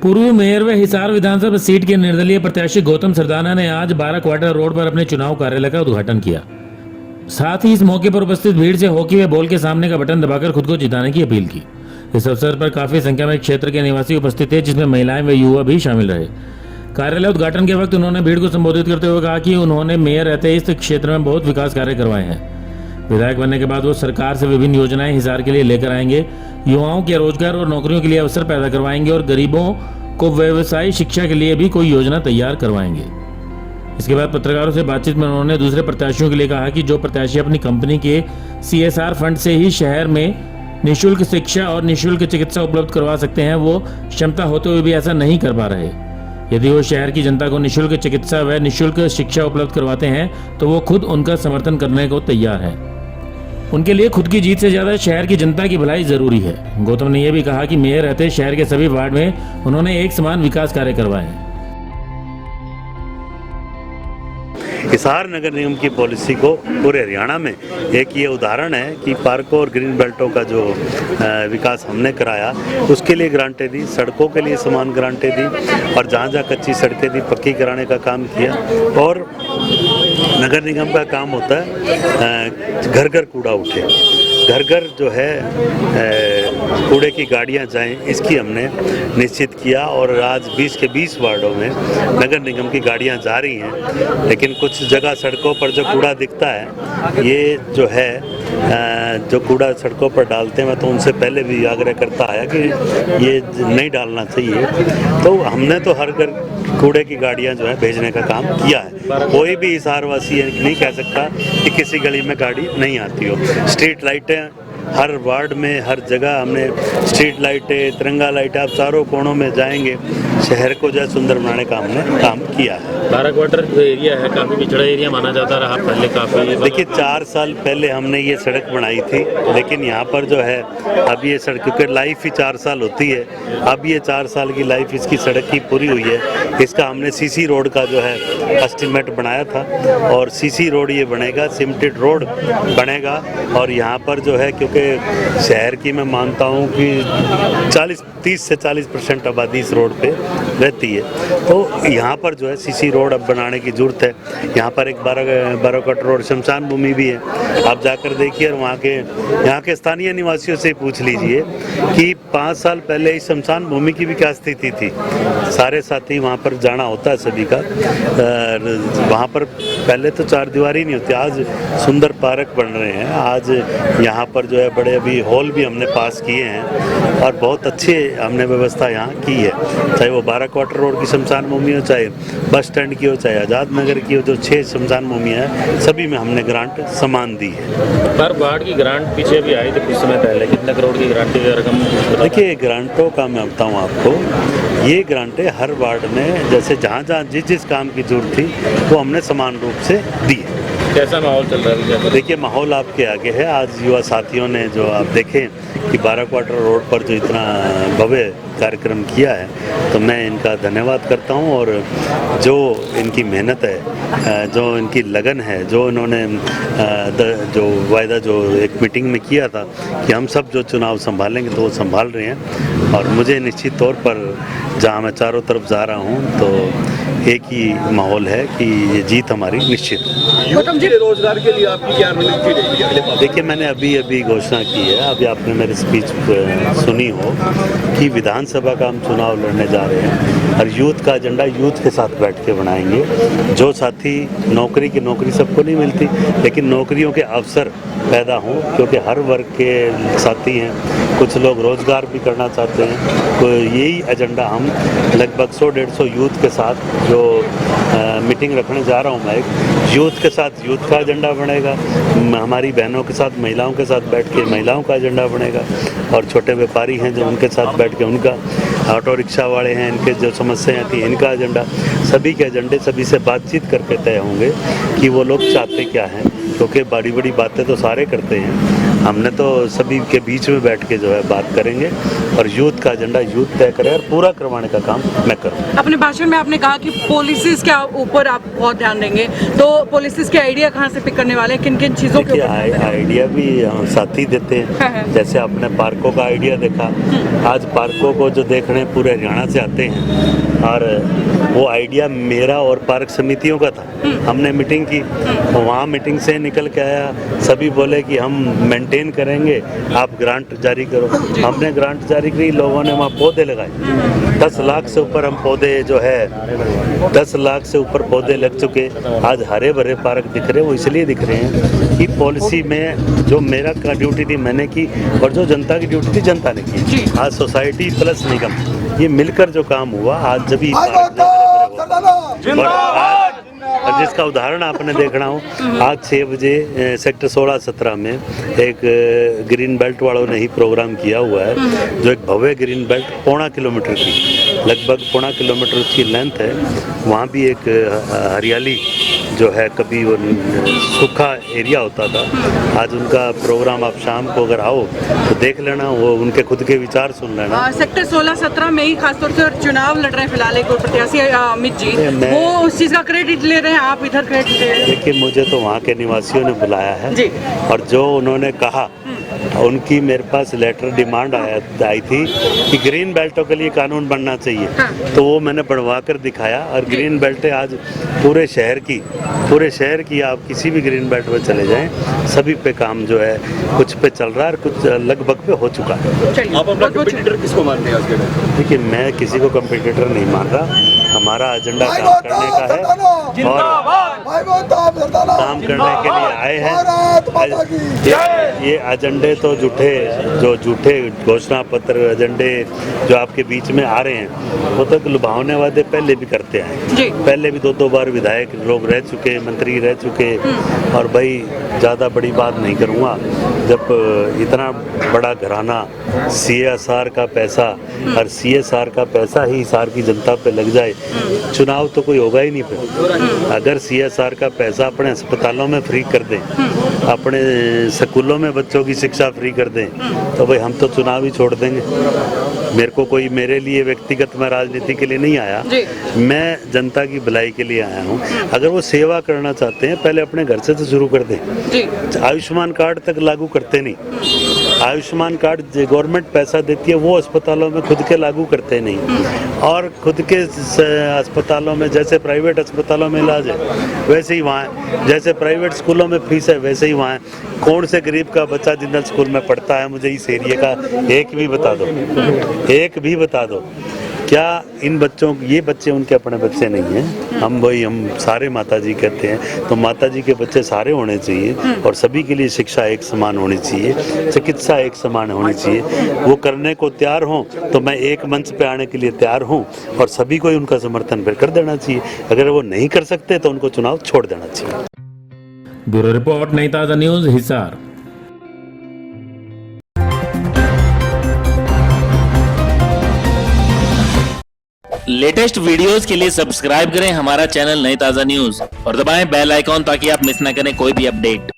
पूर्व मेयर व हिसार विधानसभा सीट के निर्दलीय प्रत्याशी गौतम सरदाना ने आज 12 क्वार्टर रोड पर अपने चुनाव कार्यालय का उद्घाटन किया। साथ ही इस मौके पर उपस्थित भीड़ से हॉकी व बॉल के सामने का बटन दबाकर खुद को जिताने की अपील की। इस अवसर पर काफी संख्या में क्षेत्र के निवासी उपस्थित थे, जिसमें महिलाएं व युवा भी शामिल रहे। कार्यालय उद्घाटन के वक्त उन्होंने भीड़ को संबोधित करते हुए कहा कि उन्होंने मेयर रहते इस क्षेत्र में बहुत विकास कार्य करवाए हैं। विधायक बनने के बाद वो सरकार से विभिन्न योजनाएं हिसार के लिए लेकर आएंगे, युवाओं के रोजगार और नौकरियों के लिए अवसर पैदा करवाएंगे और गरीबों को व्यवसायी शिक्षा के लिए भी कोई योजना तैयार करवाएंगे। इसके बाद पत्रकारों से बातचीत में उन्होंने दूसरे प्रत्याशियों के लिए कहा कि जो प्रत्याशी अपनी कंपनी के CSR फंड से ही शहर में निःशुल्क शिक्षा और निःशुल्क चिकित्सा उपलब्ध करवा सकते हैं, वो क्षमता होते हुए भी ऐसा नहीं कर पा रहे। यदि वो शहर की जनता को निःशुल्क चिकित्सा व निःशुल्क शिक्षा उपलब्ध करवाते हैं तो वो खुद उनका समर्थन करने को तैयार है। उनके लिए खुद की जीत से ज्यादा शहर की जनता की भलाई जरूरी है। गौतम ने यह भी कहा कि मेयर रहते शहर के सभी वार्ड में उन्होंने एक समान विकास कार्य करवाए हैं। हिसार नगर निगम की पॉलिसी को पूरे हरियाणा में एक ये उदाहरण है कि पार्कों और ग्रीन बेल्टों का जो विकास हमने कराया उसके लिए ग्रांटें दी, सड़कों के लिए समान ग्रांटें दी और जहाँ जहाँ कच्ची सड़कें दी पक्की कराने का काम किया। और नगर निगम का काम होता है घर घर कूड़ा उठे, घर घर जो है कूड़े की गाड़ियां जाएं, इसकी हमने निश्चित किया। और आज 20 के 20 वार्डों में नगर निगम की गाड़ियां जा रही हैं, लेकिन कुछ जगह सड़कों पर जो कूड़ा दिखता है, ये जो है जो कूड़ा सड़कों पर डालते हैं, मैं तो उनसे पहले भी आग्रह करता आया कि ये नहीं डालना चाहिए। तो हमने तो हर घर कूड़े की गाड़ियां जो है भेजने का काम किया है। कोई भी हिसारवासी नहीं कह सकता कि किसी गली में गाड़ी नहीं आती हो। स्ट्रीट लाइटें हर वार्ड में, हर जगह हमने स्ट्रीट लाइटें, तिरंगा लाइटें, आप चारों कोनों में जाएंगे, शहर को जो है सुंदर बनाने का हमने काम किया है। 12 क्वार्टर जो एरिया है काफी पिछड़ा एरिया माना जाता रहा पहले काफी। देखिए 4 साल पहले हमने ये सड़क बनाई थी, लेकिन यहाँ पर जो है अब ये सड़क, क्योंकि लाइफ ही 4 साल होती है, अब ये 4 साल की लाइफ इसकी सड़क की पूरी हुई है। इसका हमने CC रोड का जो है एस्टीमेट बनाया था और CC रोड ये बनेगा, सिमटेड रोड बनेगा। और यहाँ पर जो है, क्योंकि शहर की मैं मानता हूँ कि 30 से 40% आबादी इस रोड पे रहती है, तो यहाँ पर जो है CC रोड अब बनाने की जरूरत है। यहाँ पर एक 12 कट रोड शमशान भूमि भी है, आप जाकर देखिए और यहाँ के स्थानीय निवासियों से पूछ लीजिए कि 5 साल पहले इस शमशान भूमि की भी क्या स्थिति थी। सारे साथी वहाँ पर जाना होता है सभी का। वहाँ पर पहले तो 4 दीवारी नहीं होती, आज सुंदर पार्क बन रहे हैं। आज यहाँ पर जो है बड़े अभी हॉल भी हमने पास किए हैं और बहुत अच्छे हमने व्यवस्था यहाँ की है। चाहे वो 12 क्वार्टर रोड की शमशान भूमि हो, चाहे बस स्टैंड की हो, चाहे आज़ाद नगर की हो, जो 6 शमशान भूमियाँ हैं सभी में हमने ग्रांट समान दी है। पर वार्ड की ग्रांट पीछे भी आई थी कुछ समय पहले, कितने करोड़ की ग्रांट की रकम? देखिए ग्रांटों का मैं बताऊँ आपको, ये ग्रांटें हर वार्ड में जैसे जहाँ जहाँ जिस काम की जरूरत थी वो हमने समान रूप से दी है। कैसा माहौल चल रहा है? देखिए माहौल आपके आगे है। आज युवा साथियों ने जो आप देखें कि 12 क्वार्टर रोड पर जो इतना भव्य कार्यक्रम किया है, तो मैं इनका धन्यवाद करता हूं। और जो इनकी मेहनत है, जो इनकी लगन है, जो इन्होंने जो वायदा जो एक मीटिंग में किया था कि हम सब जो चुनाव संभालेंगे, तो वो संभाल रहे हैं। और मुझे निश्चित तौर पर जहां मैं चारों तरफ जा रहा हूं तो एक ही माहौल है कि ये जीत हमारी निश्चित है। गौतम जी, रोजगार के लिए आपकी क्या रणनीति रहेगी अगले पाँच? देखिए मैंने अभी घोषणा की है, अभी आपने मेरी स्पीच सुनी हो कि विधानसभा का हम चुनाव लड़ने जा रहे हैं और यूथ का एजेंडा यूथ के साथ बैठ के बनाएंगे। जो साथी नौकरी सबको नहीं मिलती, लेकिन नौकरियों के अवसर पैदा हों, क्योंकि हर वर्ग के साथी हैं, कुछ लोग रोजगार भी करना चाहते हैं। तो यही एजेंडा हम लगभग 100-150 यूथ के साथ जो मीटिंग रखने जा रहा हूँ मैं, यूथ के साथ यूथ का एजेंडा बनेगा, हमारी बहनों के साथ महिलाओं के साथ बैठ के महिलाओं का एजेंडा बनेगा, और छोटे व्यापारी हैं जो उनके साथ बैठ के उनका, ऑटो रिक्शा वाले हैं इनके जो समस्याएं थी इनका एजेंडा, सभी के एजेंडे सभी से बातचीत करके तय होंगे कि वो लोग चाहते क्या हैं। क्योंकि बड़ी बड़ी बातें तो सारे करते हैं, हमने तो सभी के बीच में बैठ के जो है बात करेंगे और यूथ का एजेंडा यूथ तय करे और पूरा करवाने का काम मैं करूँ। अपने भाषण में आपने कहा कि पॉलिसीज के ऊपर आप बहुत ध्यान देंगे, तो पॉलिसीज के आइडिया कहाँ से पिक करने वाले हैं, किन किन चीज़ों के देखिए ऊपर? आइडिया भी हम साथ ही देते हैं। जैसे आपने पार्कों का आइडिया देखा, आज पार्कों को जो देखने पूरे हरियाणा से आते हैं और वो आइडिया मेरा और पार्क समितियों का था। हमने मीटिंग की, वहाँ मीटिंग से निकल के आया, सभी बोले कि हम मेंटेन करेंगे, आप ग्रांट जारी करो। हमने ग्रांट जारी की, लोगों ने वहाँ पौधे लगाए। 10 लाख से ऊपर हम पौधे जो है 10 लाख से ऊपर पौधे लग चुके। आज हरे भरे पार्क दिख रहे हैं, वो इसलिए दिख रहे हैं कि पॉलिसी में जो मेरा का ड्यूटी थी मैंने की और जो जनता की ड्यूटी थी जनता ने की। आज सोसाइटी प्लस निगम ये मिलकर जो काम हुआ, आज जब और जिसका उदाहरण आपने देखना हो, आज 6 बजे सेक्टर 16-17 में एक ग्रीन बेल्ट वालों ने ही प्रोग्राम किया हुआ है, जो एक भव्य ग्रीन बेल्ट 1.25 किलोमीटर की, लगभग 1.25 किलोमीटर उसकी लेंथ है। वहाँ भी एक हरियाली जो है, कभी वो सूखा एरिया होता था, आज उनका प्रोग्राम आप शाम को अगर आओ तो देख लेना, वो उनके खुद के विचार सुन लेना। सेक्टर 16-17 में ही खासतौर से चुनाव लड़ रहे हैं फिलहाल एक और प्रत्याशी अमित जी, वो उस चीज़ का क्रेडिट ले रहे हैं, आप इधर क्रेडिट ले रहे हैं? देखिए, मुझे तो वहाँ के निवासियों ने बुलाया है जी। और जो उन्होंने कहा, उनकी मेरे पास लेटर डिमांड आई थी कि ग्रीन बेल्टों के लिए कानून बनना चाहिए। तो वो मैंने बनवा कर दिखाया और ग्रीन बेल्टें आज पूरे शहर की आप किसी भी ग्रीन बेल्ट पे चले जाएं, सभी पे काम जो है कुछ पे चल रहा है और कुछ लगभग पे हो चुका है। आप अपना कंपटीटर किसको मानते हैं आज के दिन? देखिए, मैं किसी को कंपटीटर नहीं मान रहा, हमारा एजेंडा काम करने का है और काम करने के लिए आए हैं। ये एजेंडे तो झूठे घोषणा पत्र एजेंडे जो आपके बीच में आ रहे हैं, वो तो लुभावने वादे पहले भी करते आए। पहले भी 2 बार विधायक लोग रह चुके, मंत्री रह चुके। और भाई ज़्यादा बड़ी बात नहीं करूँगा, जब इतना बड़ा घराना CSR का पैसा और CSR का पैसा ही हिसार की जनता पे लग जाए, चुनाव तो कोई होगा ही नहीं पे। अगर CSR का पैसा अपने अस्पतालों में फ्री कर दें, अपने स्कूलों में बच्चों की शिक्षा फ्री कर दें, तो भाई हम तो चुनाव ही छोड़ देंगे। मेरे लिए व्यक्तिगत मैं राजनीति के लिए नहीं आया, मैं जनता की भलाई के लिए आया हूँ। अगर वो सेवा करना चाहते हैं, पहले अपने घर से तो शुरू कर दें। आयुष्मान कार्ड तक लागू करते नहीं, आयुष्मान कार्ड गवर्नमेंट पैसा देती है, वो अस्पतालों में खुद के लागू करते नहीं। और खुद के अस्पतालों में जैसे प्राइवेट अस्पतालों में इलाज है वैसे ही वहाँ, जैसे प्राइवेट स्कूलों में फीस है वैसे ही वहाँ। कौन से गरीब का बच्चा जिंदल स्कूल में पढ़ता है, मुझे इस एरिया का एक भी बता दो। क्या इन बच्चों, ये बच्चे उनके अपने बच्चे नहीं हैं? हम सारे माताजी कहते हैं, तो माताजी के बच्चे सारे होने चाहिए और सभी के लिए शिक्षा एक समान होनी चाहिए, चिकित्सा एक समान होनी चाहिए। वो करने को तैयार हों तो मैं एक मंच पे आने के लिए तैयार हूं और सभी को ही उनका समर्थन फिर कर देना चाहिए। अगर वो नहीं कर सकते तो उनको चुनाव छोड़ देना चाहिए। ब्यूरो रिपोर्ट, नई ताज़ा न्यूज़, हिसार। लेटेस्ट वीडियोस के लिए सब्सक्राइब करें हमारा चैनल नई ताज़ा न्यूज़ और दबाएं बेल आइकॉन ताकि आप मिस ना करें कोई भी अपडेट।